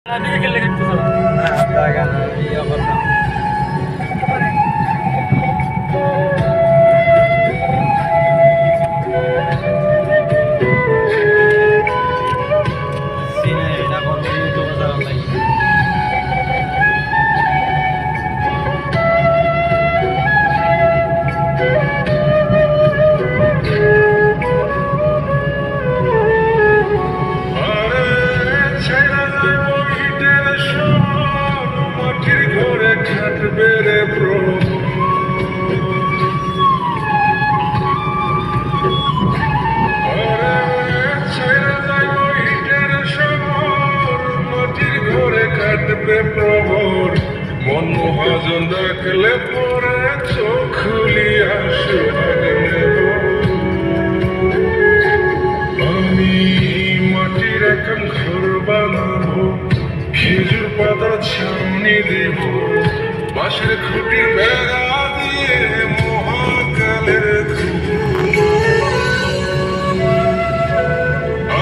Nanti kita lihat itu salah. Nah, ada kan iya betul. Sini এটা কোন ইউটিউবে চালান লাগি। প্রহর মন মহাজন ডাকলে পরে চোখ খুলিয়া সোহাগ নেব আমি মাটির এখন ঘর বানাবো খেজুর পাতার ছাউনি দেব বাঁশের খুঁটির বেড়া দিয়ে মহাকালের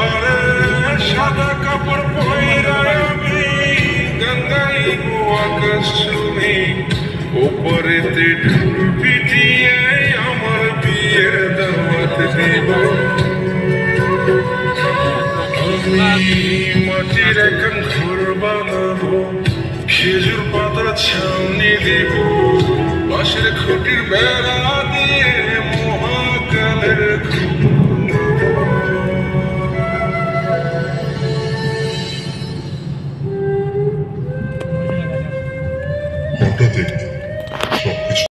আরে সাদা কাপড় পয়রা শুনে ওপরেতে ঢুল পিটিয়ে আমার বিয়ের দাওয়াত দেব আমি মাটির এখন ঘর বানাবো খেজুর পাতার ছাউনি দেব বাঁশের খুঁটির বেড়া